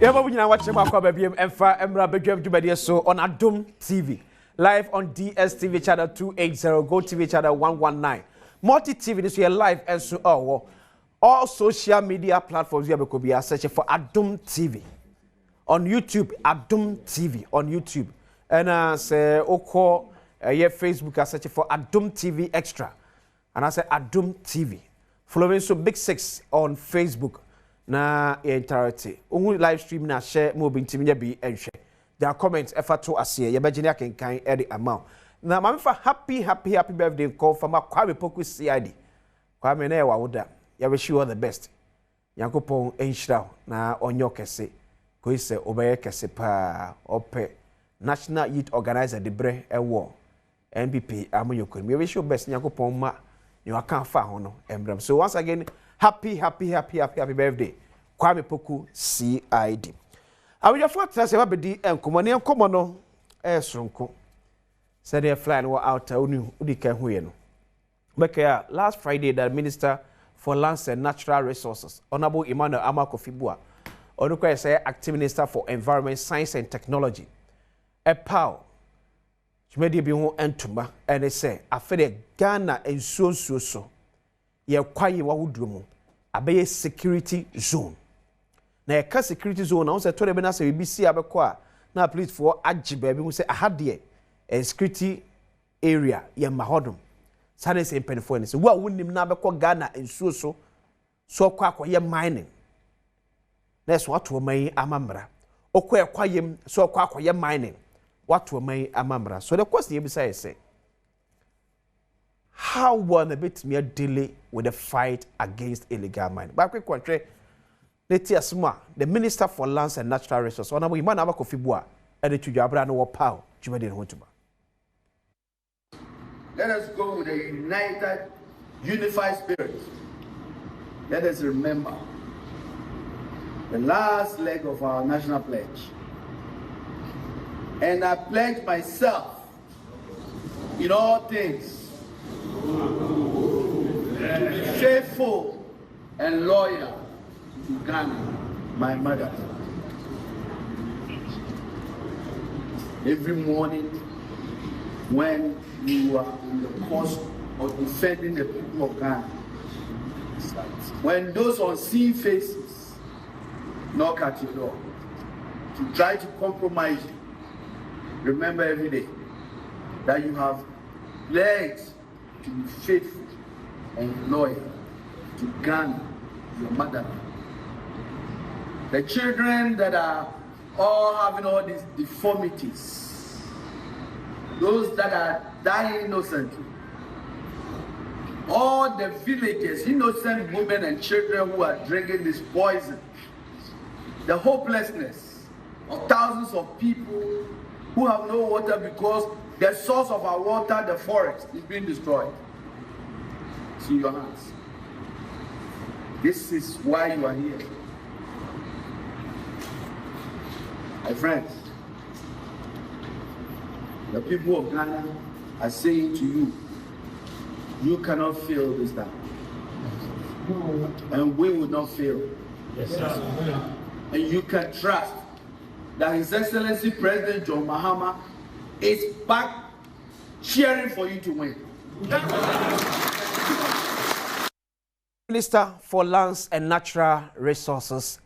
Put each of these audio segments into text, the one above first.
Yeah, we now watch him and for Emra Begum to so on Adom TV, live on DSTV channel 280, Go TV channel 119. Multi TV this year live and so all social media platforms you could be searching for Adom TV. On YouTube, Adom TV on YouTube. And say Oko Facebook searching for Adom TV Extra. And I say Adom TV. Following so Big Six on Facebook. Na entirety. Ungu live stream na share mo binti minya bi enhwe. Their comments effort to asiye ye begini akenkan e the amount. Na mama fa happy birthday call from Kwame Poku CID. Kwame na ye wawoda. Ya wish you all the best. Yankopon enhyira na onyo kese. Ko ise obeye kese pa ope National Youth Organizer de bre ewo NPP amoyokon. We wish you best Yankopon ma you akan fa ho no embrem. So once again happy birthday Kwame Poku CID. Awi ya flat say babedi enkomo ne enkomo no esronko. Said they fly no out uni udi kan hoye no. Beka last Friday the Minister for Lands and Natural Resources Honorable Emmanuel Amakofibua onukwa say Acting Minister for Environment, Science and Technology Epao Chumedi bi ho entuma and they say afede Ghana ensuo so ye kwaye wa wudromu abeye security zone na ye ka security zone na say to de be na say BBC abekọ a na police for agiba bi hu say ahade a security area ye mahodom sane say penfo ni say wo wonim na abekọ Ghana ensuo so kwa akoye mining na so ato man amamra okọ ekwayem so kwa akoye mining wato man amamra so the question you be say how one a bit mere delay with the fight against illegal mining. But quick country, the Minister for Lands and Natural Resources, Honorable Emmanuel Amakofibua, and the Tujabra no power. Let us go with a united, unified spirit. Let us remember the last leg of our national pledge. And I pledge myself in all things faithful and loyal to Ghana, my mother. Every morning when you are in the course of defending the people of Ghana, when those unseen faces knock at your door to try to compromise you, remember every day that you have pledged to be faithful and loyal to Ghana, your mother. The children that are all having all these deformities, those that are dying innocently, all the villagers, innocent women and children who are drinking this poison, the hopelessness of thousands of people who have no water because the source of our water, the forest, is being destroyed. See your hands. This is why you are here. My friends, the people of Ghana are saying to you, you cannot fail this time. And we will not fail. Yes, sir. And you can trust that His Excellency President John Mahama is back cheering for you to win. Minister for Lands and Natural Resources,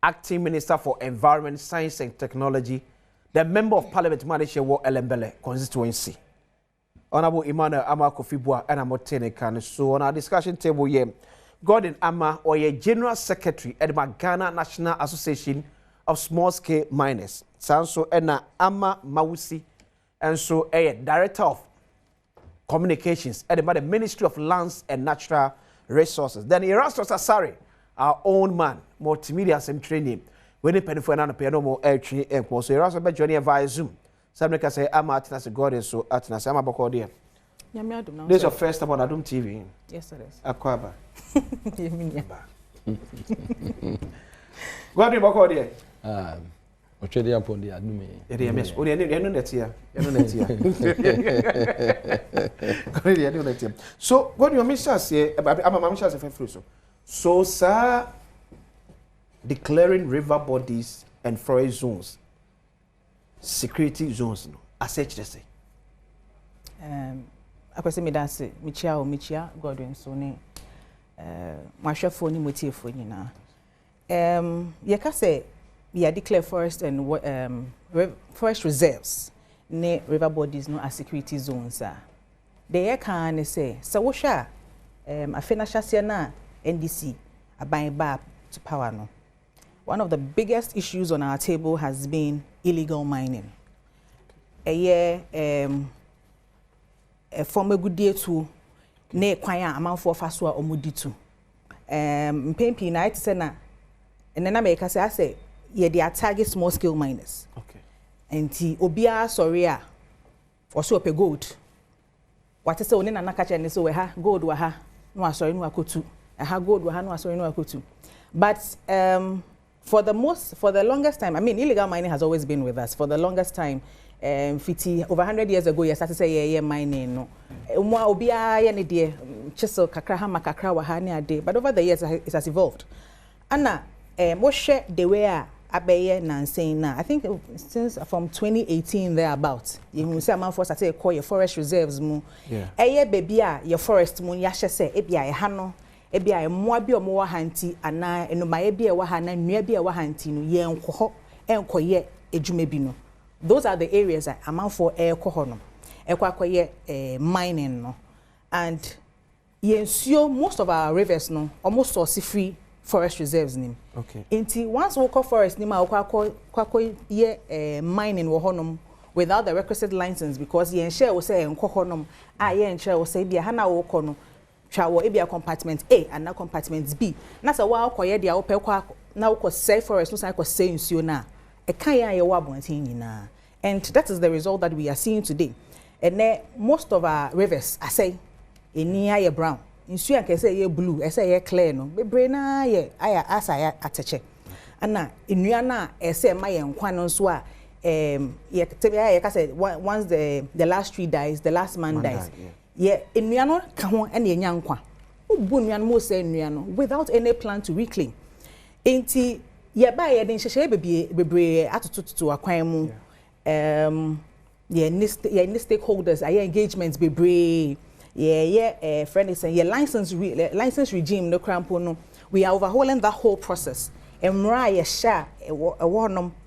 Acting Minister for Environment, Science and Technology, the Member of Parliament Manager Wo Elembele constituency. Honorable Emmanuel Amakofibua and Amotene Kan. So on our discussion table here, Gordon Ama or a General Secretary at the Ghana National Association of Small Scale Miners. Sanso Ena Ama Mawusi and so a Director of Communications at the Ministry of Lands and Natural Resources. Then Erastus Asare, our own man, multimedia some training. When they pay for another pay no more air training and so Erastus be joining via Zoom. Some can say I'm Atnas Gordon so Atnas I'm about there. This is your first time on Adom TV. Yes, it is. Akwaba. Gordon about there. Ochede upon the Adom. Yeah, miss. Oh, you know that here. You know that here. So, what your mission say about I'm a mission say so. So, sir, declaring river bodies and forest zones security zones no asech dey say akwese me dance michia Godwin so ne mahwefo ni motiefo nyina ye ka say we declare forest and forest reserves ne river bodies no as security zones they can say so wo hwa afena hwase na NDC aban ba to power no. One of the biggest issues on our table has been illegal mining. A year from a good day to ne kwanya amount for faswa omuditu. Mpempi na iti sena and then America say yeah they are target small scale miners. Okay. And obia sorry or so pe gold. What is so ne na nakacha ne so we ha gold wa ha no asori no akotu. Ha gold wa ha no asori no akotu. But for the longest time, I mean, illegal mining has always been with us. For the longest time, over 100 years ago, you started to say, yeah, mining, no. Chisel, kakra, hama, kakra, wahani, ade. But over the years, it has evolved. Anna, what share the way abeye na saying now? I think since from 2018 thereabouts, you say amount for say call your forest reserves mu. Yeah. Baby, your forest mu yashe say ebia hano. Ebi a mmoa bi omo wa hanti ana enumaye bi e wa ha na nnua bi e wa hanti no ye enko ho enkoye edwuma bi no. Those are the areas that amount for ekɔ ho no ekɔ akoye mining no. And yensuo most of our rivers no almost source free forest reserves nim. Okay. Inti once we call forest nim a akɔ mining wo honom without the requisite license because yen share wo say enko honom a yen share wo say bia ha na wo kɔ no travel ebia compartment A and now compartment B. Na say wa akoye dia wo pe kwa na wo say forest no say ko say nsuo na e kan ya ye wa bontin nyina. And that is the result that we are seeing today. And most of our rivers I say eni aye brown nsuo anke say ye blue e say ye clear no bebre na ye aya asa ya ateche ana enua na e say ma ye nkwa no so a ye ka say once the last tree dies the last man dies. Yeah, enua no ka ho e na enya nkwa obu enua no mo say enua no without any plan to reclaim. Enti ye ba ye den hyehyɛ bebre atototo akwan mu ni stakeholders aye engagements bebre friend is saying license regime no crampo no we are overhauling that whole process. Emra ye sha e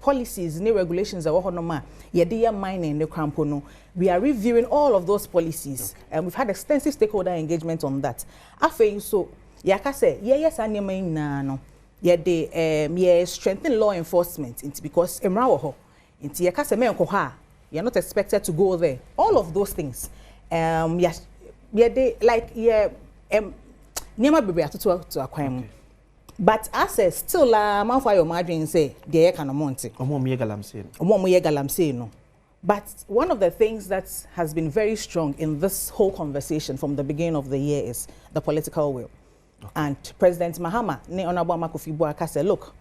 policies ni regulations e wohonom ye de mining no crampo no we are reviewing all of those policies. Okay. And we've had extensive stakeholder engagement on that. Afei so yaka say yes anema nyina no ye de strengthen law enforcement into because emra wo ho into yaka say me enko ha you're not expected to go there. All of those things yes de like nyema bebre atoto to akwan mu. But as still man for your margin say the kind of monte omo ye galamsey no. But one of the things that has been very strong in this whole conversation from the beginning of the year is the political will. Okay. And President Mahama ne Honorable Makofi Boaka said, look,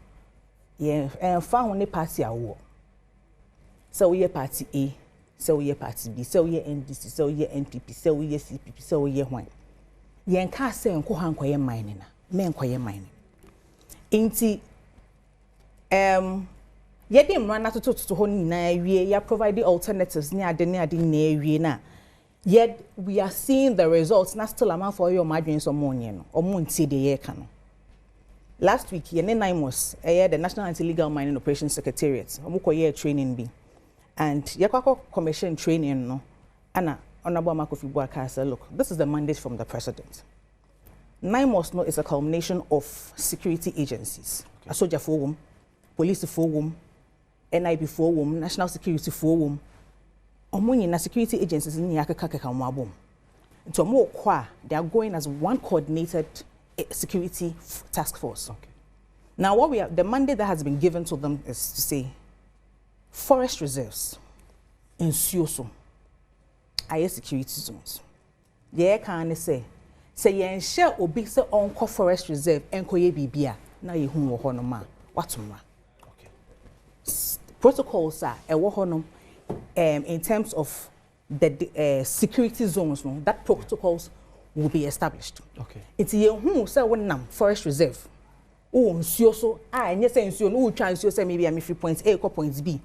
found ne party awo. So we party A, so we party B, so we NDC, so we NPP, so we CPP, so we wine. Yen ka say enko hanko ye mining na, me enko ye mining. Inti yedi mrana to ho nyina wie ya provide alternatives ni ade na wie na yet we are seeing the results na still amount for your margin so money no omunti de ye ka no. Last week ye ne NIMOS the National Anti-Illegal Mining Operations Secretariat omukoye training bi and yakwa commission training no ana Honorable Makofi Boaka said look this is the mandate from the president. NIMOS no is a culmination of security agencies. Okay. Asoja forum, police forum, NIB forum, national security forum. Omo na security agencies ni akaka mo abom. Nto mo kwa they are going as one coordinated security task force. Okay. Now what the mandate that has been given to them is to say forest reserves nsuo so aye security zones. Ye can say yen share obi se onko forest reserve enkoye bibia na ye hu wo hono ma watomra. Protocols are in terms of the security zones no that protocols will be established. Okay. It's ye hu say wonnam forest reserve oh nsuo so enye say nsuo no wo twa nsuo say maybe am free point A ko point B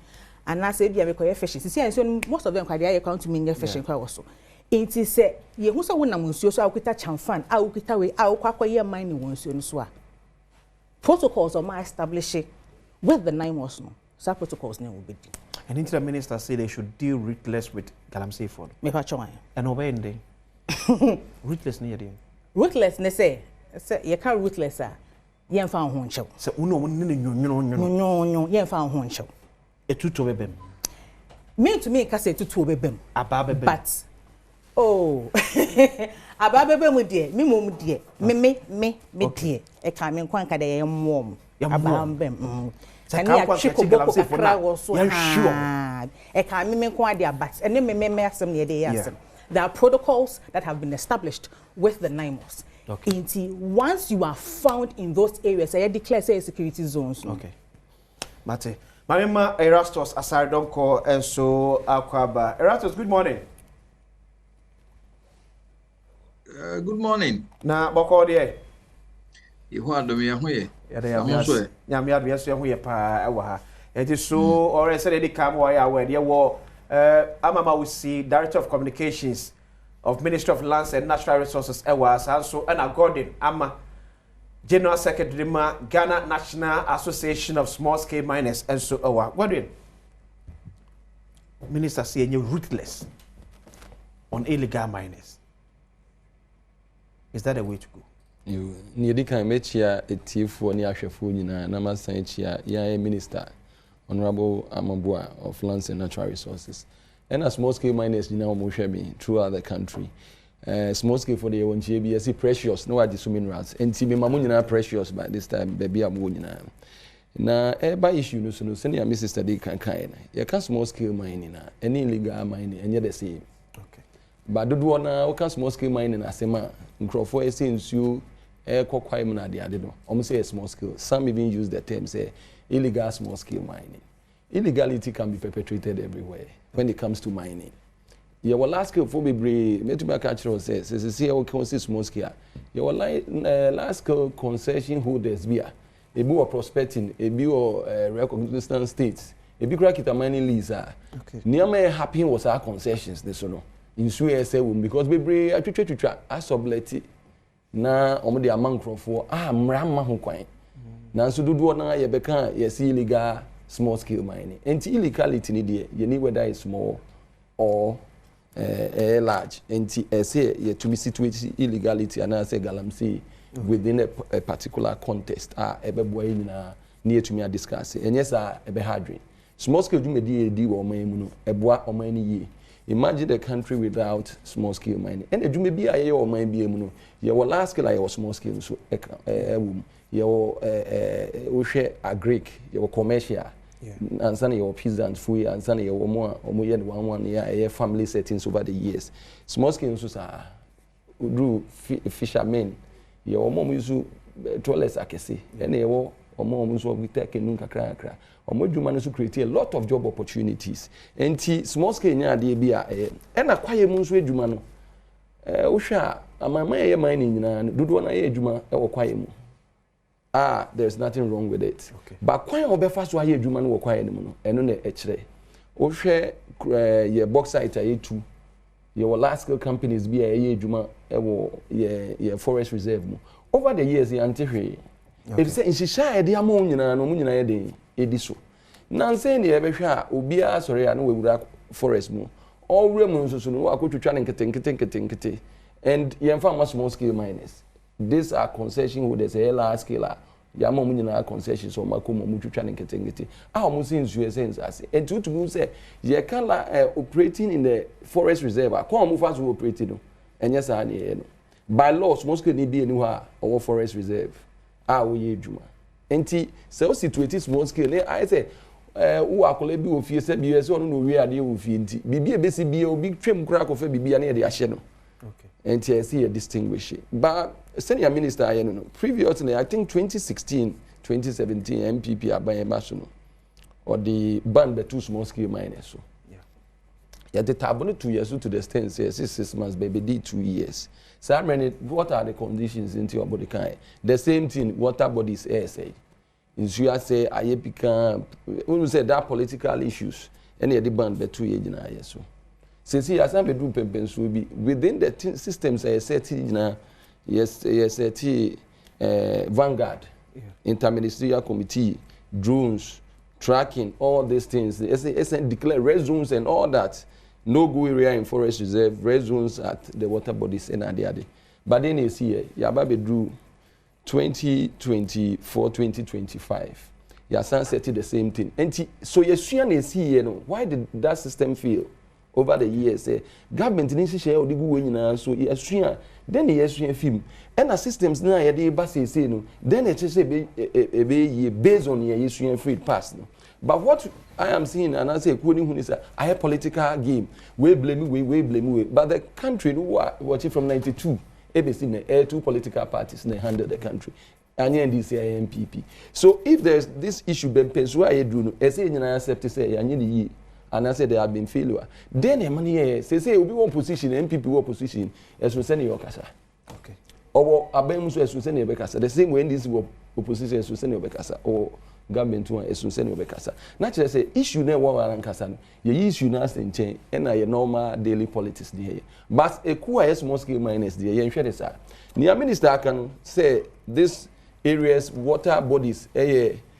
and na say bia me koye fishing see nsuo most of them kwade aye count me nye fishing kwa wo so enti say ye hu say wonam nsuo so akita chamfan akita we akwakoye mine wo nsuo no so a protocols are established with the NIMOS no some protocols ne will be. And into the minister say they should deal ruthless with Galamsey for. Me pa chwa. And obey ndey. Ruthless ne yede. Ruthless ne say you can ruthless a yen fa ho nchew. Say uno mo ne nyonyo yen fa ho nchew. Etutu bebem. Me to me ka say etutu bebem. Aba bebem. But oh aba bebem de me mom de me de e ka me nkwan ka de ye mwom. Aba bebem. And ya chiko boko kakra wo so ha e ka me nkwan de abat ene me asem ne de asem. There are protocols that have been established with the NIMOS. Okay. Once you are found in those areas, I declare say security zones. No? Okay. Mate. Mamema Erastus aside don't call and so Akwaba. Erastus, good morning. Good morning. Na boko de. You want to be a way. Yamia be so we pa ewa ha. It is so or say they come where where there war Amama we see Director of Communications of Ministry of Lands and Natural Resources ewa also and Gordon Ama General Secretary ma Ghana National Association of Small Scale Miners and so ewa. Gordon Minister say you ruthless on illegal miners. Is that a way to go? You near the kind of chia a tea for near Shafuna, Namasan chia, ya minister, Honorable Amabua of Lands and Natural Resources. And as small scale miners in our Moshemi throughout the country. Small scale for the one JBSC precious, no other minerals. And Tibi Mamunina precious by this time, baby Amunina. Now, by issue, no send your Mrs. Tadi Kankaina. You can small scale mining, any illegal mining, and you're the same. Okay. But do one now, small scale mining as a man, Crawford since you. Almost say a small scale. Some even use the term say illegal small scale mining. Illegality can be perpetrated everywhere when it comes to mining. Your last scale for be me to back says see how can see small scale. Your last scale concession holders be a bill prospecting, a bill recognition states, a big racket mining lease. Okay. Near me happy was our concessions this no. In Suez because we I try to try as oblate. Na omo de amankrofo mrama ho kwan na nso dodo na ye beka ye see illegal small scale mining enti illegality ni de ye ni whether it's small or large enti say ye to be situated illegality and say galamsey within a particular context ebeboa nyina na to me discuss enye sa ebe hadwen small scale dwumedi edi wo man mu no eboa oman ni ye. Imagine a country without small scale mining. And you may be a year or maybe your last scale or small scale so your agric, your commercial, and some your peasants free and some your more one year family settings over the years. Small scale are do fishermen, your mom use toilets I can see, and your mom so we take nunca crack. Omodwuma so create a lot of job opportunities. Enti small scale nya de bia and akwaye mu nso adwuma no wo hwa amama ye mining nyina dodo na ye adwuma e wo kwaye mu there's nothing wrong with it. Okay. But kwaye obefa so aye adwuma no wo kwaye no no eno na e kire wo hwe ye bauxite aye tu ye large scale companies bia ye adwuma e wo ye forest reserve mu over the years ye antihwe if say inshisha e de amon nyina no mu nyina ye de ediso nanse ne yebehwa obia sori ya no wewura forest mu all mu nso no akotwetwa ne nkete and yemfa small scale miners these are concession holders a large scale ya mom nyina concession so makomo mu twetwa ne nkete mu sin nsu essence ase and to mu say ye can operating in the forest reserve akwa mu fa so operating no enye sa ne ye no by law small scale ni bi eni ho a forest reserve wo ye dwuma. Enti se o situate small scale I say wo akole bi ofie se bi se ono no wi ade ofie nti bibi ebesi bi obi twem kura ko fa bibi na ye de ahye no. Okay. Enti I see a distinguish but senior minister aye no previously I think 2016 2017 MPP aban ba so no or the ban the two small scale miners so Yeah, the taboo 2 years to the extent say 6 months, baby, did 2 years. So what are the conditions into your body kind? The same thing, water bodies air say. In Suya say, I become, when you say that political issues, any of the band be 2 years now, yes. So, since he has not been doing will be within the systems, I said, Vanguard, Interministerial Committee, drones, tracking, all these things. It's declare red zones and all that. No go area in forest reserve, red zones at the water bodies and the other. But then you see, Yababe drew 2024, 2025. Yasan said the same thing. And so you see, why did that system fail over the years? Government didn't share the good so you then the film. And the systems now, then it is based on your free pass. But what I am seeing, and I say, I have political game. We blame me. But the country, watching from 92, ABC, 2 political parties, they handle the country. And NDC, MPP. So if there's this issue, I say, I accept to say, and I said they have been failure. Then the money say, we want position, MPP want position, as we send your casa. Okay. Or Abemus as we send your casa. The same way in this opposition as we send your casa. Or government one as we send your casa. Naturally, say issue never one casa. You issue now and change, and I normal daily politics there. But a QIS small scale minus the yen share sir. Near minister can say this areas water bodies,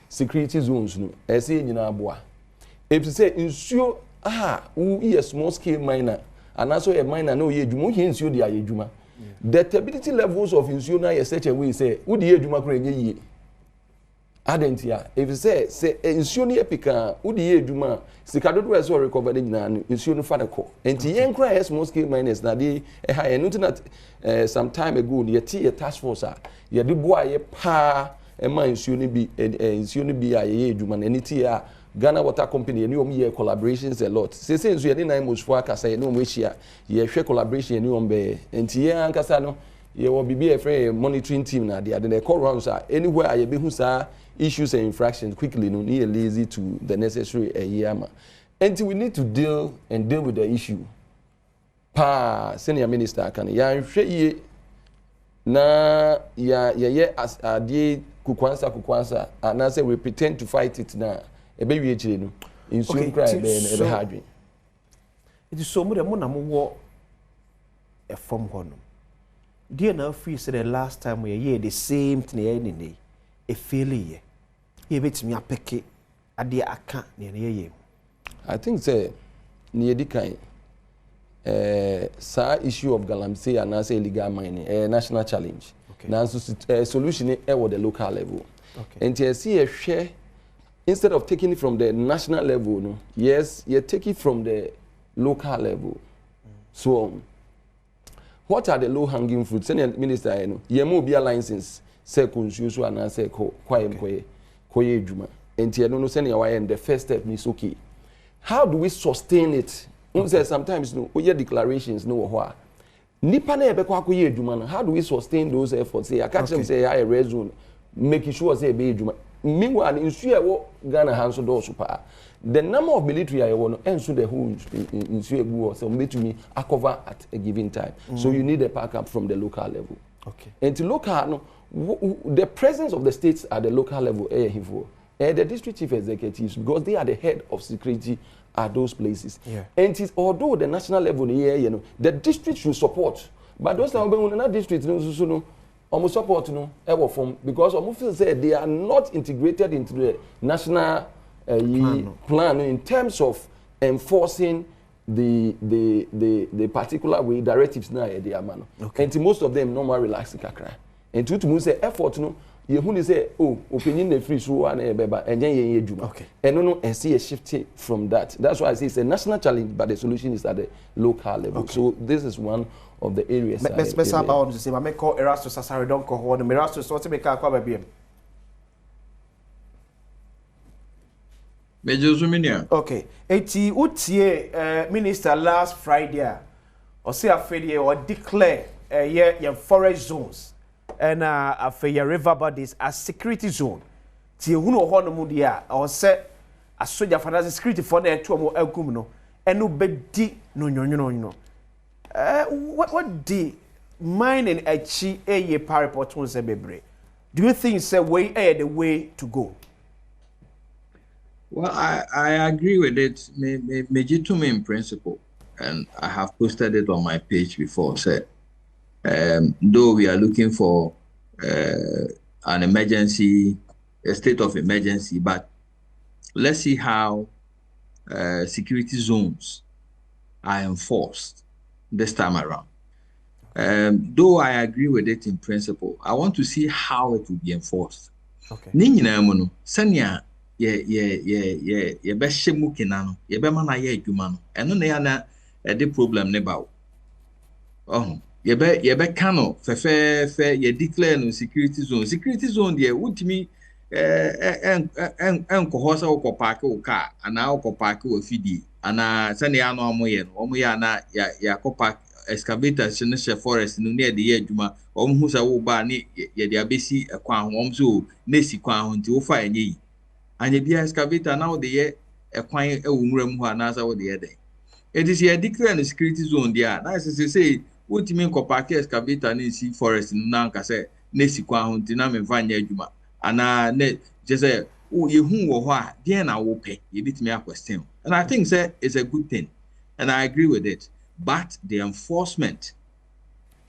security zones, no, as in Aboa. If you say ensure who is a small scale miner and also a miner no ye jumo he ensure the juma. The stability levels of ensure is such a way say who the juma krenye ye. Adentia. If you say ensure ni epika who the juma sikadodo as well recovered na ensure no father ko. And the yen cry small scale miners na dey high not some time ago ye a task force ye do boy ye pa e man ensure ni bi ye juma na nitia Ghana Water Company, and you collaborations a lot. Since you are in most for Casa, no wish here, you share collaboration, you on be, and Tia and Casano, you will be a friend monitoring team now. They call rounds anywhere I be who issues and infractions quickly, no near lazy to the necessary yama. And we need to deal with the issue. Senior Minister, can you na as a day kukwansa, and I say we pretend to fight it now. Ebe wie chire no insuo cry ebe hadwen it is so much mo na mo wo e form ho no dia na free say the last time we hear the same thing ye e failure ye betimi apeke ade aka ne ye I think say ne edikan sa issue of Galamsey and say illegal mining national challenge na solution e at the local level and you see a share. Instead of taking it from the national level, no, yes, you take it from the local level. So, what are the low-hanging fruits? Senior Minister, you know, be a license, say consume and I say koye juma. And you don't know senior why and the first step is okay. How do we sustain it? Sometimes no, we hear declarations no why. Nipa na ebe kwa koye juma. How do we sustain those efforts? Say I catch them say I red zone, making sure say be juma. Meanwhile, in Suya, Ghana has super. The number of military I want to answer the whole in Suya, so to me, I cover at a given time. So you need a backup from the local level. Okay. And to local, the presence of the states at the local level, the district chief executives, because they are the head of security at those places. Yeah. And although the national level, the district should support, but those that district, almost support ever from because almost say they are not integrated into the national plan in terms of enforcing the particular way directives now they are man. And most of them normal relaxing kakra. And to say effort you who say opinion the free so and okay. And no and see a shift from that. That's why I say it's a national challenge, but the solution is at the local level. Okay. So this is one of the areas. Let's about to say, I may call Erastus Asari don't call one. Erastus, what to make a cover BM. Okay. Eti utie minister last Friday or say a failure or declare your forest zones and your river bodies as security zone. Ti huno hono mudia or say a soldier for security for the two more elcumno. enu bedi no. What the mining achi eye paraport won se bebre? Do you think say way the way to go? Well, I agree with it. Me in principle, and I have posted it on my page before. Said, though we are looking for an emergency, a state of emergency, but let's see how security zones are enforced this time around. Though I agree with it in principle, I want to see how it will be enforced. Okay. Ninyina mono sanya ye be shemu kinano ye be mana ye adwuma no eno na ya na the problem ne bawo. Oh, ye be kano fe ye declare no security zone there wutimi enko sa wo park wo car ana wo park wo fidi ana sanya no omo ye na ya park excavators in the forest no near the eduma who sa wo ba ni ye de abesi ekwan ho so nesi kwan ho nti wo fa enyi anye bia excavator now de ye ekwan ewumura mu ho anasa wo de ye den it is ye declare the security zone there na say wotimi ko park excavator ni si forest no na nka say nesi kwan ho nti na me fa nya aduma ana ne je say ye hu wo ho a de na wo pe ye bitimi a question and I think say it's a good thing and I agree with it. But the enforcement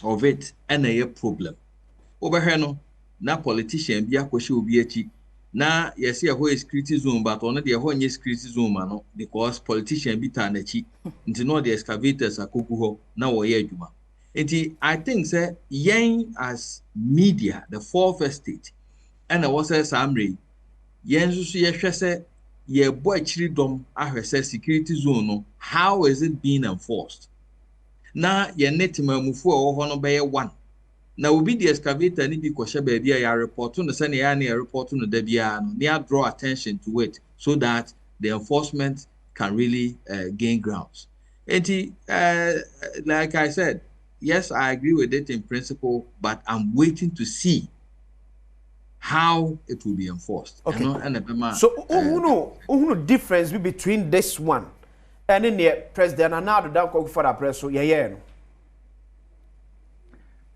of it and a problem. Over here, no, na politician be a question will be a na yes, a whole security zone, but only the whole security zone, no, because politician be tarnachi into no the excavators are kukuho now or yejuma. I think, sir, yang as media, the fourth estate, and I was a summary, Yensu say, ye boy chridom, I say security zone, no, how is it being enforced? Na ye netima mufu o no be one na obi the excavator ni bi kwhye ba bia ya report no say na ya na report no da bia no na draw attention to it so that the enforcement can really gain grounds. And like I said, yes, I agree with it in principle, but I'm waiting to see how it will be enforced. Okay. So who know difference between this one and in the president and now the call for the press so yeah.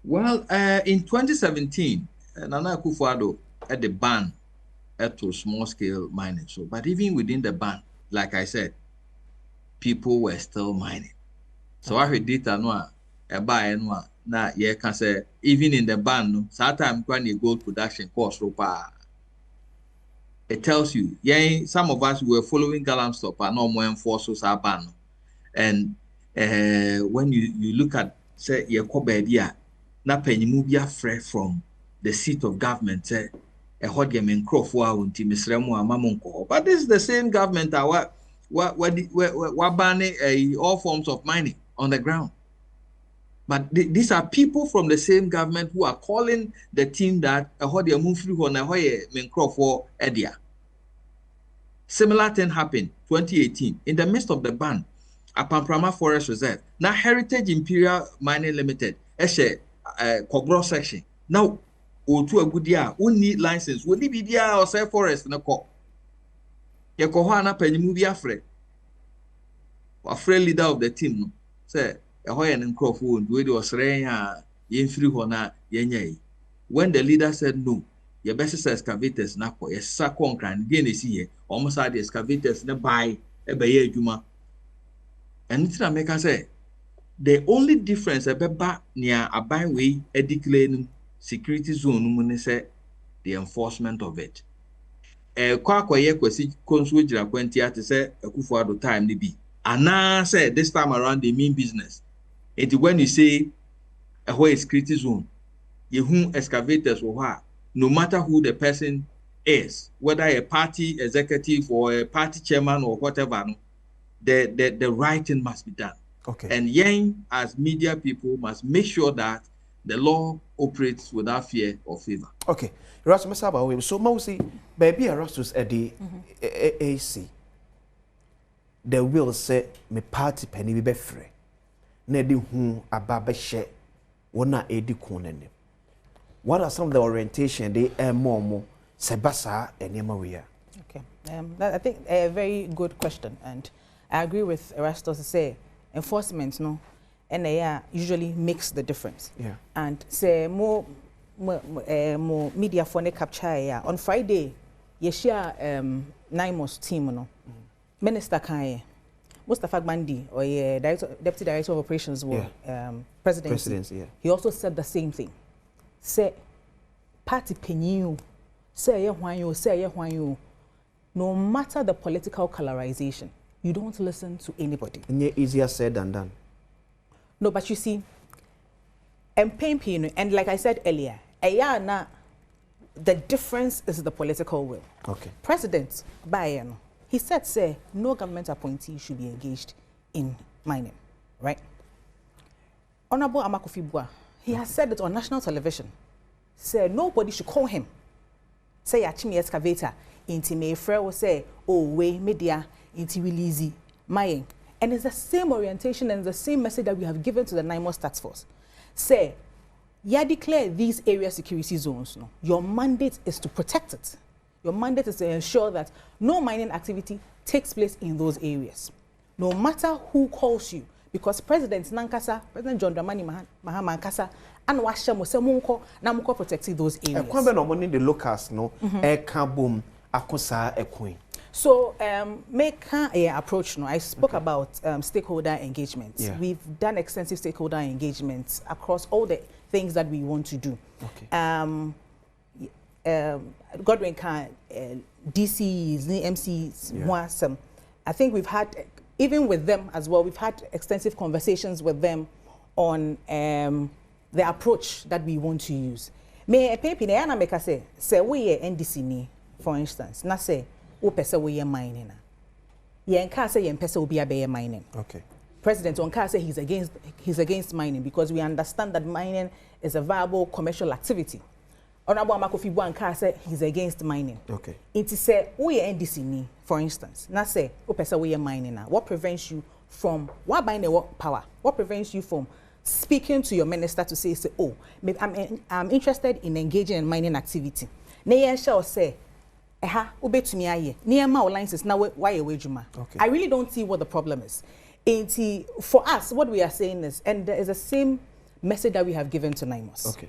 Well, in 2017, Nana Akufo-Addo had the ban to small scale mining. So, but even within the ban, like I said, people were still mining. So I heard data no buy no na you can say even in the ban no sometimes when you gold production cost it tells you some of us were following Galamsey and no more enforcers our ban. And when you look at say your kobedia na penyimu bia free from the seat of government say a hot game in Crawford unti misremu amamonko. But this is the same government that what banning all forms of mining on the ground. But these are people from the same government who are calling the team that a hot game free on a hoye men Crawford edia. Similar thing happened 2018 in the midst of the ban. Apamprama Forest Reserve. Now Heritage Imperial Mining Limited, Kogro section. Now, to a good year, who need license, will be there or say forest in a co. Yakohana Penny Afre. A friend leader of the team, say, a Hoyan and Crawford, where was Raya, Yen Frihona, Yenye. When the leader said no, your best excavators, Nako, a Sakon can gain is here, almost had the excavators nearby, a Baye Juma. And it's not make us say the only difference about near a byway a declaring security zone when say the enforcement of it. Kwakwaye kwesi konsuejira kwenti ati say Akufo-Addo time ni bi. And say this time around they mean business. It when you say a whole security zone, you whom excavators or no matter who the person is, whether a party executive or a party chairman or whatever. The writing must be done. Okay. And Yang, as media people, must make sure that the law operates without fear or favor. Okay. Rasmus Abba, so Mausi, baby, Rasmus Eddie AC. The will say me party penny be free. Nedi whom a baba share, wona edi kunene. What are some of the orientation they more Sebasa and Yamawia? Okay. I think a very good question. And I agree with Erastus to say enforcement no and usually makes the difference. Yeah. And say more media for ne capture on Friday you share NIMOS team no Minister Kanye Mustafa Gbandi or Deputy Director of Operations were presidency. Yeah. He also said the same thing. Say party penyu say you no matter the political colorization, you don't listen to anybody. And easier said than done. No, but you see, and like I said earlier, the difference is the political will. Okay. President Bayern, he said, say, no government appointee should be engaged in mining, right? Honorable Amakofibua, he has said it on national television. Say nobody should call him. Say Achimi excavator, inti Mayfair will say, oh, way media, inti release mining. And it's the same orientation and the same message that we have given to the NIMOS task force. Say, you declare these area security zones. No? Your mandate is to protect it. Your mandate is to ensure that no mining activity takes place in those areas. No matter who calls you, because President John Dramani Mahama Nkasa, and Washamo Semunko, Namuko protecting those areas. The locals, no, boom, akosa ekwen. So, make a approach. No, I spoke about stakeholder engagement. Yeah. We've done extensive stakeholder engagements across all the things that we want to do. Okay. Godwin can DCs, MCs, I think we've had, even with them as well, we've had extensive conversations with them on the approach that we want to use. May I make a say we NDC ni, for instance, na say o pesa we mining. Yen ka say yen pesa obi abe mining. Okay. President Onka say he's against mining because we understand that mining is a viable commercial activity. Honorable Amakofibua Nka say he's against mining. Okay. It is say we NDC ni, for instance. Na say o pesa we mining na. What prevents you from what buying the power? What prevents you from speaking to your minister to say oh, I'm interested in engaging in mining activity. Na yen shall say ubetumi aye. Near my licenses now why away juma. I really don't see what the problem is. For us, what we are saying is, and there is the same message that we have given to NIMOS. Okay.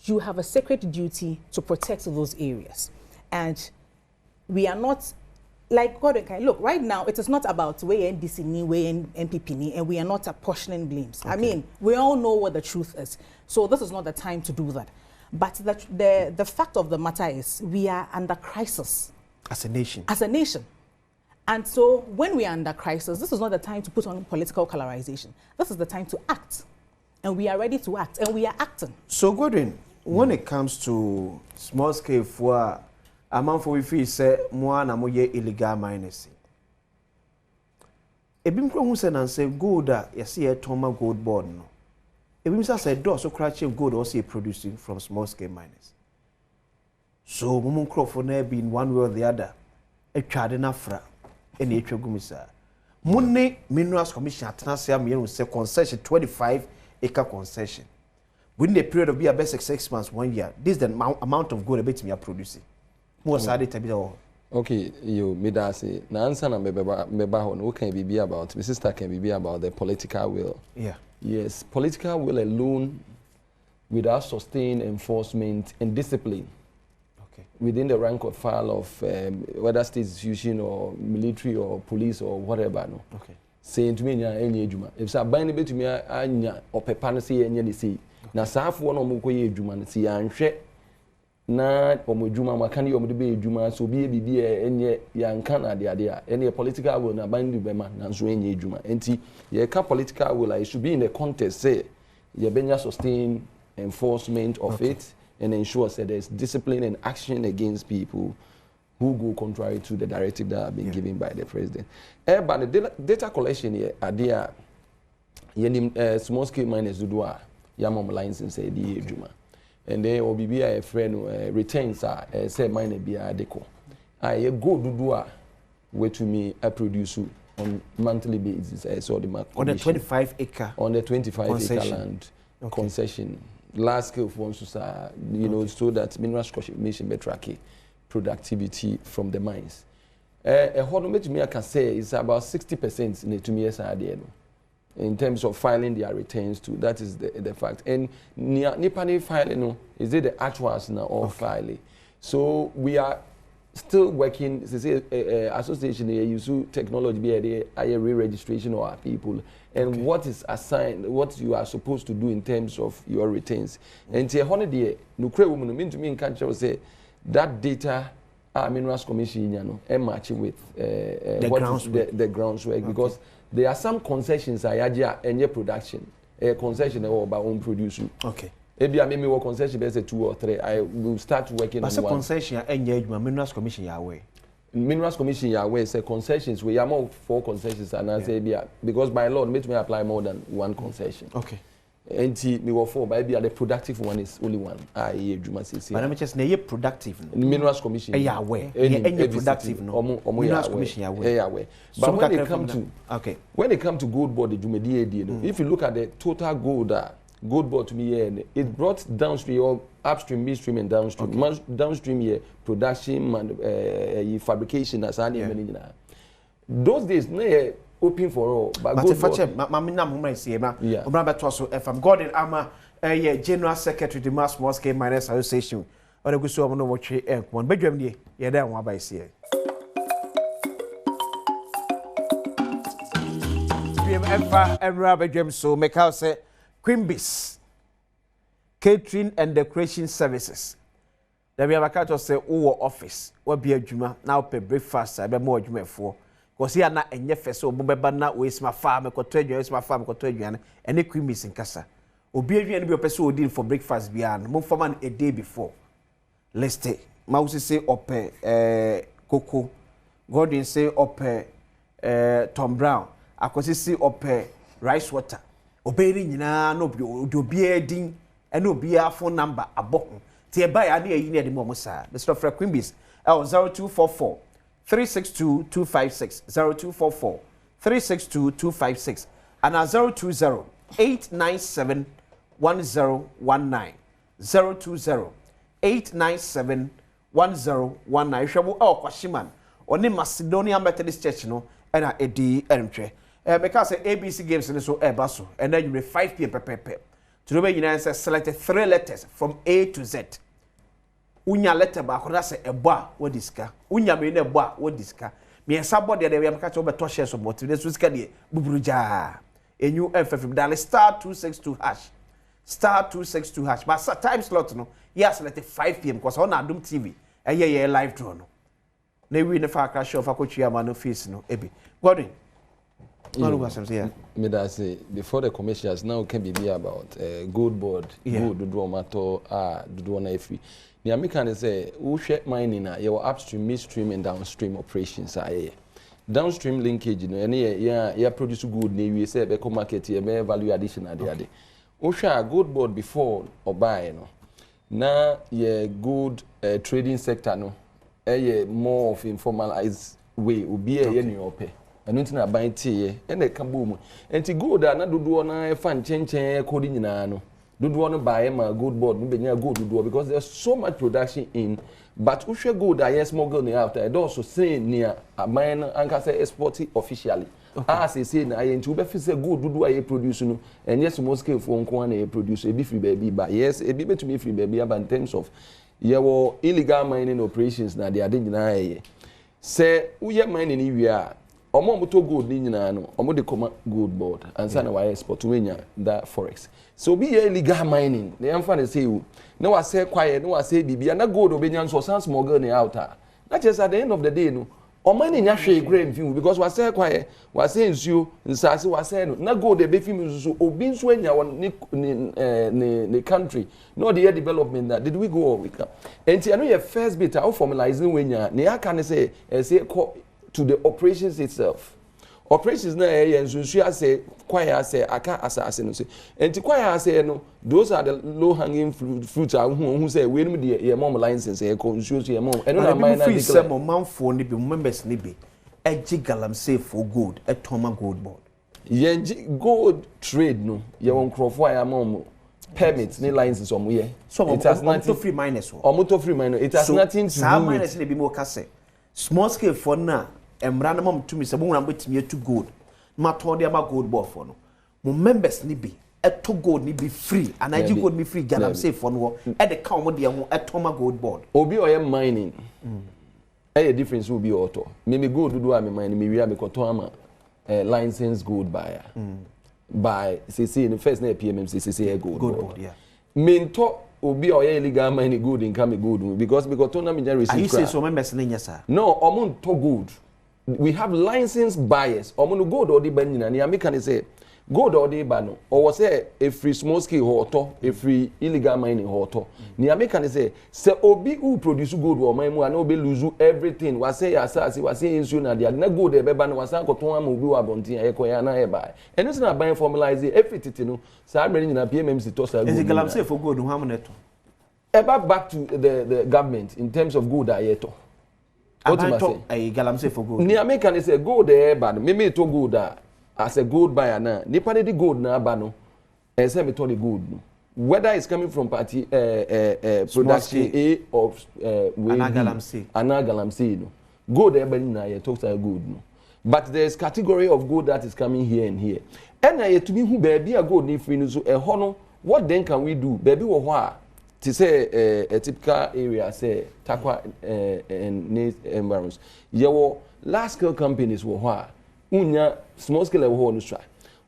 You have a sacred duty to protect those areas. And we are not, like God, look, right now, it is not about way NDC ni, way NPP ni, and we are not apportioning blames. Okay. I mean, we all know what the truth is. So this is not the time to do that. But the fact of the matter is, we are under crisis. As a nation. As a nation. And so when we are under crisis, this is not the time to put on political colorization. This is the time to act. And we are ready to act, and we are acting. So, Godwin, when it comes to small scale for a man for we feel say more na moye illegal miners. Ebim kro hu say na say gold a yesi e toma gold board no. Ebim say do so crash gold also producing from small scale miners. So mumun kro for na be in one way or the other. E twade na fra ene e twagumisa. Munne Minerals Commission atnase am yen say concession 25-acre concession. Within the period of be about 6 months, 1 year, this is the amount of gold a bit me are producing. More side to be all. Okay, you made us say, na answer na meba ho no can be about, my sister can be about the political will. Yeah. Yes, political will alone without sustained enforcement and discipline. Okay. Within the rank or file of whether state institution or military or police or whatever, no. Okay. Saying to me nya enye adwuma. If say ban be to me anya opepa no say enye ne say. Na saafo no mo koye adwuma no say anhwe na omo adwuma maka ne omo de be adwuma so bi bibi enye yanka na de ade a enye political will na ban du be ma na so enye adwuma. Enti ye ka political will it should be in the context say ye benya sustain enforcement of it and ensure that there's discipline and action against people who go contrary to the directive that have been given by the president. But the data collection here, idea, small scale miners do yamam license say the juma, and then obibi a friend retains say mine be a deco. I go do where to me I produce on monthly basis. So the on the 25-acre on the 25-acre land concession. Last scale for so that Minerals Commission be tracking productivity from the mines. I can say it's about 60% in the 2 years in terms of filing their returns too. That is the fact. And Nipani filing, is it the actuals now or filing? So we are still working. Association here use technology be a re-registration of our people and what is assigned, what you are supposed to do in terms of your returns. And the holiday, no woman mean to me in country say that data. Minerals Commission, matching with the groundswork because there are some concessions I and your production, a concession about own produce. Okay. Maybe I may work concession based 2 or 3. I will start working on one. Concession and Minerals Commission Yahweh. Minerals Commission Yahweh say concessions. We are more 4 concessions and I say because by law me apply more than 1 concession. Okay. And me were 4, but the productive one is only 1. But I'm just na productive. Minerals Commission. Yahweh. Any productive no. Minerals Commission Yahweh. But when it come to when it come to gold board, if you look at the total gold board to me, it brought downstream or upstream, midstream, and downstream. Downstream here production, fabrication as those days open for all, but good for if I'm Gordon Ama, General Secretary the Mass Small Scale Miners Association, or the good so no watch one bedroom, yeah, that one by CA. And Robert James so make house Quimbis Catering and Decoration Services. Then we have a cat of say, office, what be a juma, now pay breakfast, I be more juma for. Because here na enye feso bobeba na waste my farm ekotredwan ene creamies in kasa obi adwan bi opese odin for breakfast bia no forman a day before let's say Mausi say ope cocoa Gordon say ope Tom Brown akosi say ope rice water oberi nyina no obi edin ene obi a phone number abon tie ba ya na yi na de mo sa Mr. Fred Quimbies 0244 362-256 0244 362-256 and 020-897-1019 020-897-1019 Shabo Kwashiman oni Macedonia Methodist Church no na edi entwe because ABC games so baso and then you 5 p.m. pepe to the you say selected 3 letters from A to Z. Unya letter ba ko say ebo what diska unya me na ebo what diska me ensabo de we am catch over to share support de so sika de buburuja enyu FFM dial *262# but time slot no yes let 5 p.m. because on Adom TV ye live draw no na we ne fa ka show fa ko twa ma no face no ebi Gordon me that say before the commercials now can be about gold board good do matter do na free. The American say, who share mining your upstream, midstream, and downstream operations are here. Downstream linkage, produce good, we say, eco market, value addition at the other. Who share good board before or buy, now, good trading sector, no, more of informalized way, will be a new pay. And not buying tea, and they come boom. And to go there, not do on fan change coding in no. Don't want to buy a good board, maybe a good do because there's so much production in. But we should go there, smuggle the out. I also say near a mine and can say export officially. As I say, I ain't too bad. It's a good do I produce, and yes, most skillful one a produce a free baby. But yes, a baby to me free baby. But in terms of your illegal mining operations, now they are deny. Say we are mining if we are. Omo moto gold ni nyina no omo de koma gold board ansa na why export wenya that forex so be illegal mining they am fan say you na wa say kwaye na wa say bibia na gold obenya so sans smuggle ni out na just at the end of the day no omo ni nya hwe grain film because wa say kwaye wa say nsuo nsase wa say no na gold e be film so obi nso anya won ni country no the development that did we go or we can enti ano your first bit how formalizing wenya na aka ne say to the operations itself. Operations na nsusu say kwaya say aka asase no say enti kwaya say no those are the low hanging fruits who say we no the mom license e ko nsusu so mom eno na mine na declare some manfo ni be members ni be GALAMSEY for gold toma gold board gold trade no ye won crofo ya mom permits ni license omo here so it has nothing free miners omo to free miners it has nothing to do with miners ni be mo ka say small scale for na emra na mom to me say mo na betimi to gold ma to de ma gold ball for no mo members ni bi eto gold ni be free and I gold be free Galamsey for no e de ka mo de ho eto ma gold board obi oye mining a difference will be auto me gold do am mining me wi am ko to ama license gold buyer by CC in the first na PMMC CC gold board yeah minto obi oye illegal mining gold in come gold because to na me receive you say so members na nyasa no omo to gold we have licensed buyers omo no gold or the ban nyina ne ameka ne say gold or the ban no or say a free small scale hoto a free illegal mining hoto ne ameka ne say obi who produce gold or mine mu and obi lose everything was say asase was say insu na dia na gold e be ban was an koton am obi wa bontin ayekoya na e buy and it's na buy formalize everything no say am nyina PMMC to say gold is Galamsey for gold how many to back to the government in terms of gold ayeto what you say Galamsey for gold ni American is a gold there but me to gold as a gold buyer na nipa de gold na ba no say me to the gold no whether it's coming from party production A of Galamsey no gold there but na you talk say gold no but there is category of gold that is coming here and here and na to me who baby a gold ni free no so ho no what then can we do baby wo ho a to say a typical area say takwa and environs yewo large scale companies wo ho unya small scale wo no sha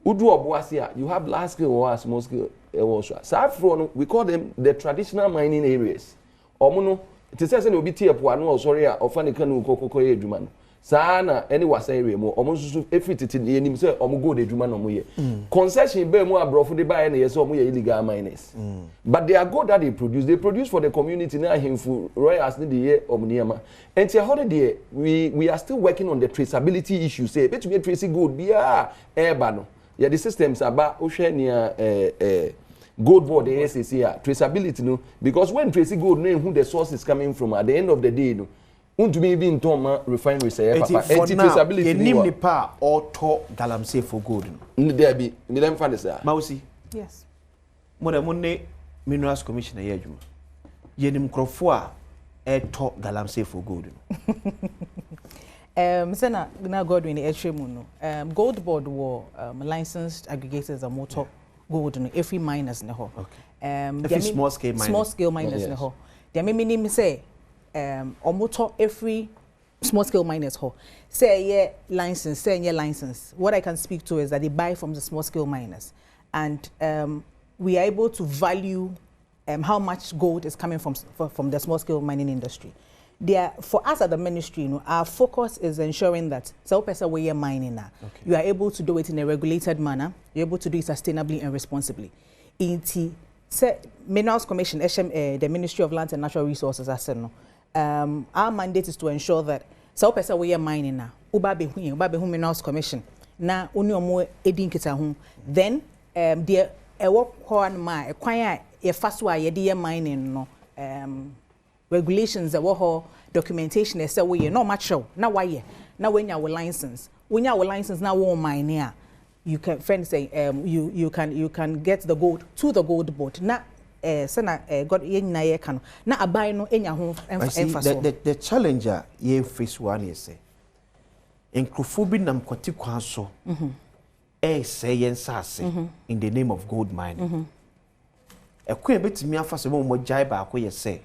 udu oboase a you have large scale or small scale wo sha so afro we call them the traditional mining areas omo no to say na obi tie po anu sorry a ofane kan ukokoko eduma no sana any wasa area mo omo susu efititi ne nim say omo gold eduma no mo ye concession be mu abrofo de buy na ye say omo ye illegal miners but they are gold that they produce for the community na himfu royals ne de ye omo niema enti how de we are still working on the traceability issue say betumi trace gold bia eba no ye the systems aba o hwe ne gold board ASCC traceability no because when trace gold know who the source is coming from at the end of the day no untumi bi ntoma refinery say papa traceability ye nim nipa auto Galamsey for gold no there be me dem fa this Mausi yes mo ne minerals commissioner ye adwuma ye nim krofo a eto Galamsey for gold say na Godwin Etremu no gold board were licensed aggregators and motor gold no every miners ne ho every small scale miners ne ho there me nim say omoto every small scale miners ho say license what I can speak to is that they buy from the small scale miners and we are able to value how much gold is coming from the small scale mining industry. For us at the ministry, our focus is ensuring that we are mining now. You are able to do it in a regulated manner. You're able to do it sustainably and responsibly. Menance Commission, the Ministry of Land and Natural Resources, our mandate is to ensure that we are mining now. Uba Menance Commission. Na uni omo edin kita hu. Then the work horn ma kwanya ye faswa ye de mining no regulations that documentation is say we no macho na why na when you license na we mine here you can friend say you can get the gold to the gold board na God ye na ye kan na abai no enya ho emfaso the challenger ye face one is say encrophobi nam kwati kwan so say yen sase in the name of gold mining ekwe betimi afase mo jai ba akwe say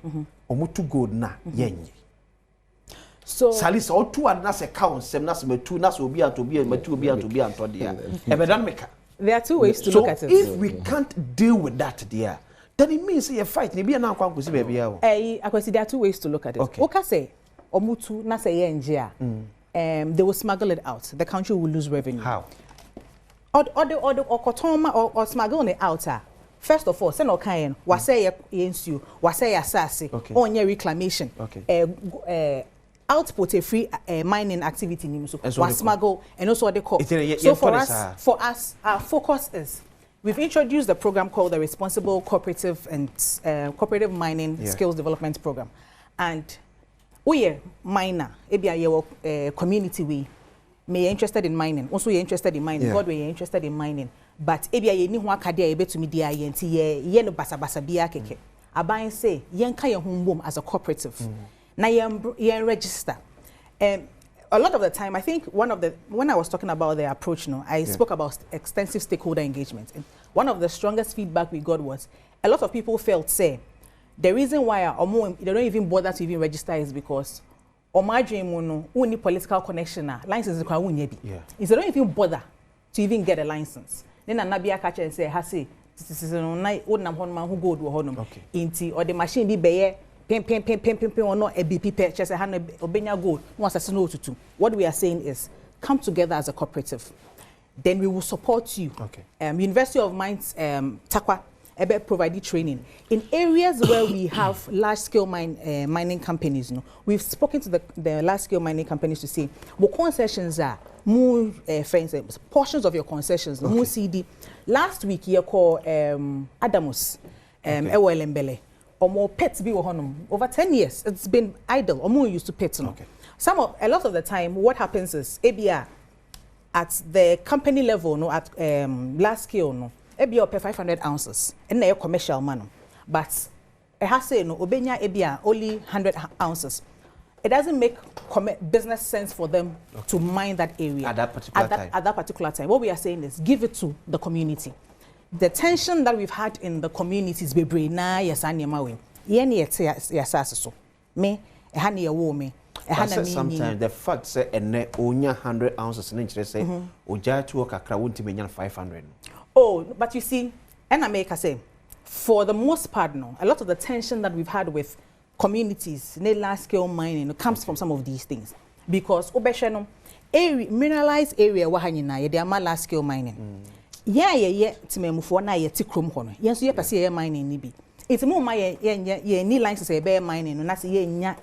omutu gold na yenye so salisa otu an na se count sem na se metu na se obi antobi metu obi antobi antode ebedan meka there are two ways to look at it. If we can't deal with that there, then it means you fight ni bia na kwa nkosi baby yawo akwasi there are two ways to look at it. Okay say omutu na se yenje a they will smuggle it out. The country will lose revenue. How? Or kotoma or smuggle it out. First of all, say no kayen wa say yensu wa say asase onye reclamation output a free mining activity nim so was smuggle and also the call. So for us our focus is we've introduced a program called the Responsible Cooperative and Cooperative Mining Skills Development Program, and we miner ebia community we may interested in mining also you're interested in mining God we interested in mining but ebia ye ni ho akade a ebetumi dia ye nti ye no basabasa bia keke aban say yen ka ye ho mbom as a cooperative na yen register A lot of the time, I think when I was talking about the approach, I spoke about extensive stakeholder engagement. And one of the strongest feedback we got was a lot of people felt, say, the reason why they don't even bother to even register is because only political connection, license is they don't even bother to even get a license. Then Anabia catch and say, "Hasi, this is no who go to honum." Inti or the machine be pim or not a BP purchase a hand obenya gold. Once a snow to two. What we are saying is, come together as a cooperative. Then we will support you. University of Mines, Takwa. Provided training in areas where we have large-scale mining companies. We've spoken to the large-scale mining companies to say, what concessions are more portions of your concessions. More CD. Last week, you call Adamos, Ewelembele, or more pets be over 10 years. It's been idle, or more used to pets. A lot of the time, what happens is ABR at the company level, at large scale, Ebia pay 500 ounces and na commercial man, but it has say no obenya ebia only 100 ounces. It doesn't make business sense for them to mine that area at that particular time. What we are saying is give it to the community. The tension that we've had in the communities be brain na yesanya we yeni yesase so me ehana ye wo me ehana me sometimes the fact say ene onya 100 ounces na nchire say oja tu kakra wonti menya 500. Oh, but you see, and I make say, for the most part, a lot of the tension that we've had with communities, large scale mining, comes from some of these things. Because mineralized area, they are large scale mining. Timemufo na ye tikrom hono. Yes, ye pase ye mining ni bi. It's more my ye ni license e be mining, na se ye nya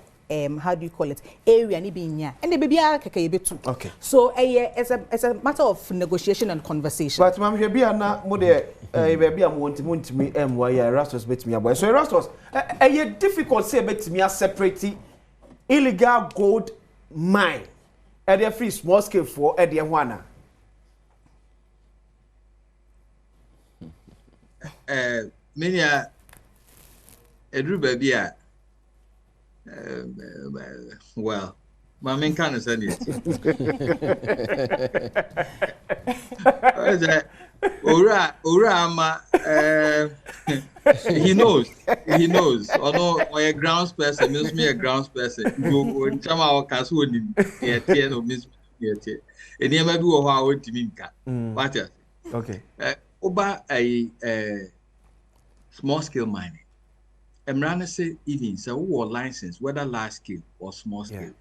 how do you call it, area ni bi nya, and the baby keke be too. Okay, so it's a matter of negotiation and conversation. But mam hwe bia na mo de baby am want me why Erastus bet me aboy. So Erastus ye difficult say bet me separate illegal gold mine e dey free small scale for e dey ho ana. Mania edru baby a well, my main kind of said it. He knows. Although I'm a grounds person, means me a grounds person. You in some our castle in the or miss me. And you may do how to minka. What? Okay. Over a small scale mining. Emrana say even so or license, whether large scale or small scale.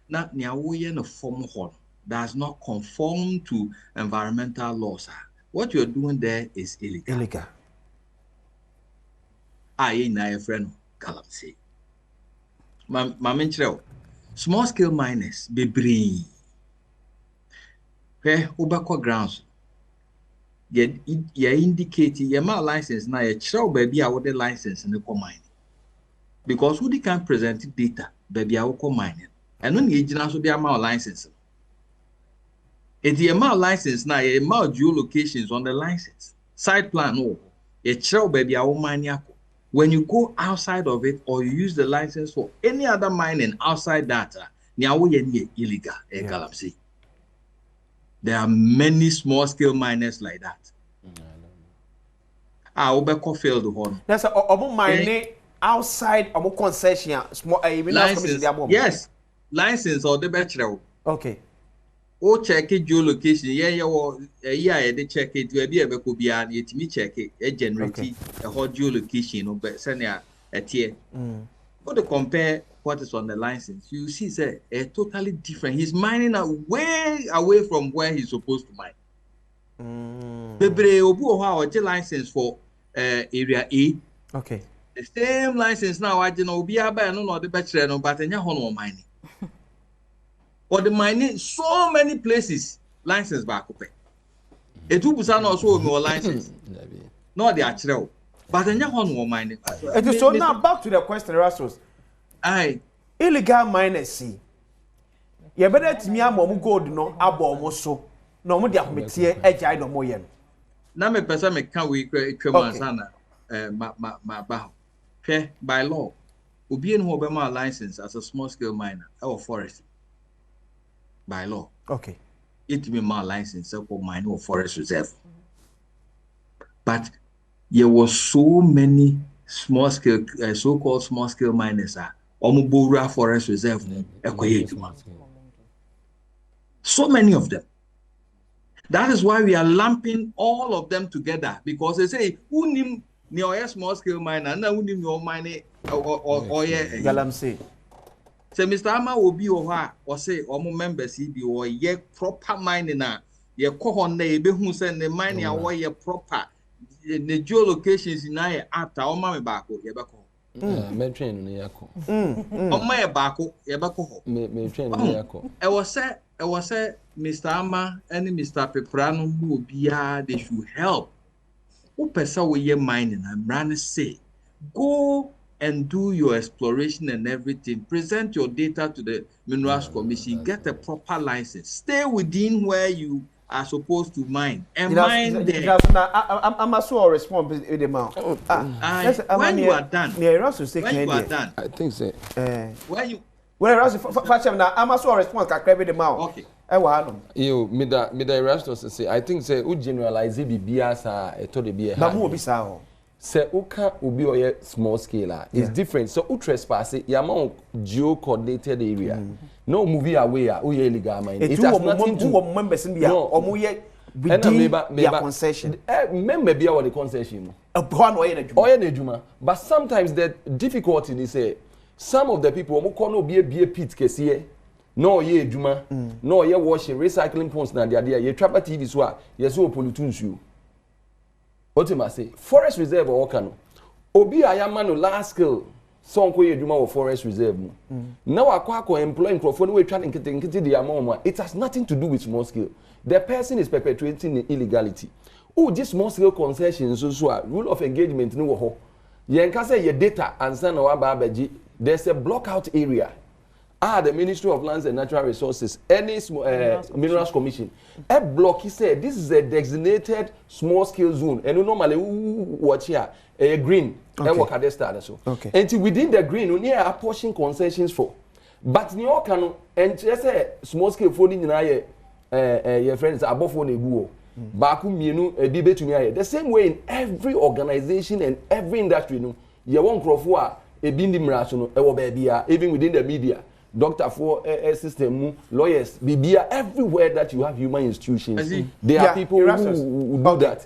Now we in a form horn does not conform to environmental laws. What you're doing there is illegal. I ain't a friend Galamsey. My small scale miners be brave. Where Obako grounds. You indicate your license now, a child baby I would license in the mine. Because who can present data, baby I will mining. And when the agent will be a license. It's the amount license now, a amount geolocations on the license. Side plan, no. A child baby I will mine. When you go outside of it or you use the license for any other mining outside that, now we illegal. Galamsey. There are many small scale miners like that. Obeko failed the horn. That's a mining outside of a concession. Small license. Yes, license or the bachelor. Okay. O check it geolocation. They check it. You be me check it. Generate a hot geolocation or send a tier. But to compare what is on the license, you see, say a totally different. He's mining way away from where he's supposed to mine. Bebre obu how license for area A. Okay. The same license now. I don't know. Be about no the bachelor no, but any honor mining. Or the mining so many places license back up. A 2% also no license. Not the actual, but any honor mining. So now back to the question, Rastos. Aye. Illegal miners see. You better to me am gold no abo so. No mo dia kometie agya no mo ye no. Na me pesa me kan we kwemansana ma ba. By law, obi en ho be ma license as a small scale miner or forest. by law. Okay. It may my license for mine or forest reserve. But there were so many small scale, so-called small scale miners are Omubura Forest Reserve. So many of them. That is why we are lumping all of them together, because they say, who name your small scale miner, and who name your mine or Galamsey. So Mr. Ama will be or say, members, he be or ye proper mining now. Ye cohon neighbor who send the mining away ye proper. The geolocations in I after all my backo, Yabako. Train Yako. On my backo, Yabako. Train Yako. I was said, Mr. Ama and Mr. Peprano who will be they should help. Who pursue your mining and run say, go and do your exploration and everything. Present your data to the Minerals Commission. Get a proper license. Stay within where you are supposed to mine and mine there. I'm a so respond with the mouth. When you are done, when you are done, I think so. When you now, I'm a so respond. The mouth. Okay. You, me da Erastus say. I think say u generalize bibias to the be. But more bisa. Say uka ubi or small scale is different. So u trespass yama geo-coordinated area. No movie away illegal mine. It has nothing to members in the within their concession. Maybe our concession. But sometimes the difficulty is say some of the people who can't be a pit kesiye. No ye juma, no ye washing recycling ponds na dia ye trapper TV so ye so pollutants you. What you must say? Forest reserve or kano. Obi ayama no last skill. So ko ye juma or forest reserve mu. Now akwa employing microphone we try nkiti the amount. It has nothing to do with small scale. The person is perpetuating the illegality. Oh, this small scale concession so rule of engagement no wo ho. Ye nka say ye data ansa na wa ba abaji. There's a block out area. The Ministry of Lands and Natural Resources, any Minerals Commission, a block, he said, this is a designated small-scale zone. And normally, watch here, a green, okay. And within the green, we are apportioning concessions for. But in your can, and just a small-scale phone your friends above one a Baku Minu, a debate to me. The same way in every organization and every industry, you won't crop a bindi mirational, even within the media. Doctor for system, lawyers, BBA, everywhere that you have human institutions, there are people who do that.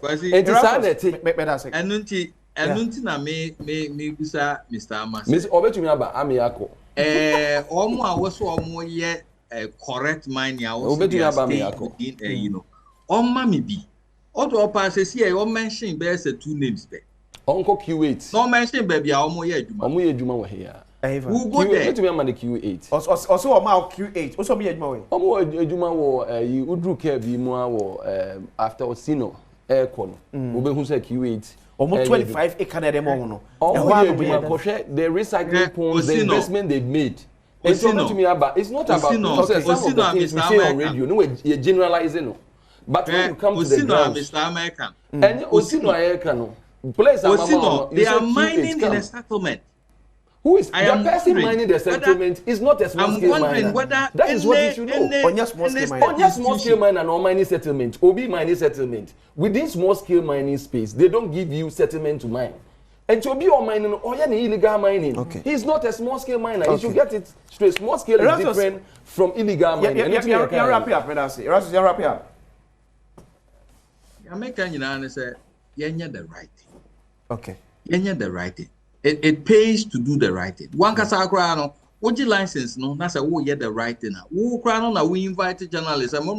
And na me bisa Mr. Amas. Miss Obetumi aba Amiako. Omo awoso ye correct mind ya Obetumi aba Amiako. You know. Omma me bi. Odo pass say e mention be say two names be. Uncle Q8. No mention baby omo ye adwuma. Omo ye adwuma wo here. Who go there? Let me man the Q8. Also about Q8. Also be adwuma we. Omo adwuma wo you udru care bi mu wo after Osino aircon. Obe hu say Q8. Almost 25 acre dem no. The recycling ponds, the investment they've made. It's not about Osino, Mr. On radio. No, you're generalizing. But when you come to the ground, Mr. American. And Osino American. Osino, they are mining in a settlement. Who is the person mining the settlement is not a small scale miner. That is what you should know. On your small scale miner and mining settlement, OB mining settlement. Within small scale mining space, they don't give you settlement to mine. And to be on mining, or any illegal mining, he's not a small scale miner. You should get it straight. Small scale is different from illegal mining. You're wrap up, Menance. You're wrap up. American, you know, say, you're the right thing. Okay. You're the right thing. It pays to do the right thing. One kasakra would you license no? That's a who the right thing. Who crown on we invited journalists. I'm a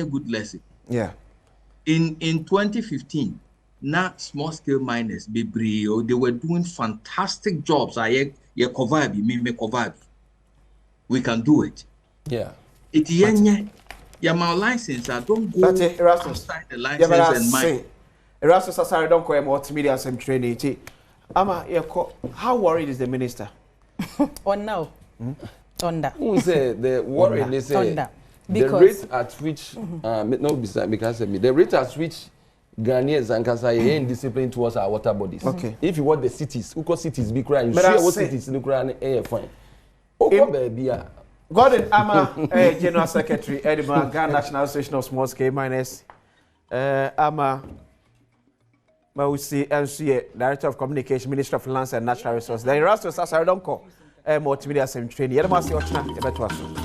good lesson. Yeah. In 2015, not small scale miners, they were doing fantastic jobs. We can do it. Yeah. It's my license. I don't go outside the license and mine. Erastus Asare don't call him multimedia some training. Ama, how worried is the minister? On now. On that. Who say the worry? They say the rate at which no because the rate at which Ghanaians and Kasai are indisciplined towards our water bodies. Okay. If you want the cities, who call cities be crying, you share what cities look around air fine. Okay, baby. Gordon Ama, General Secretary, Edinburgh, Ghana National Association of Small Scale Miners. Ama Mausi, MCA, Director of Communication, Minister of Finance and Natural Resources. The Erastus, as I don't call, multimedia training. Yet, I must see what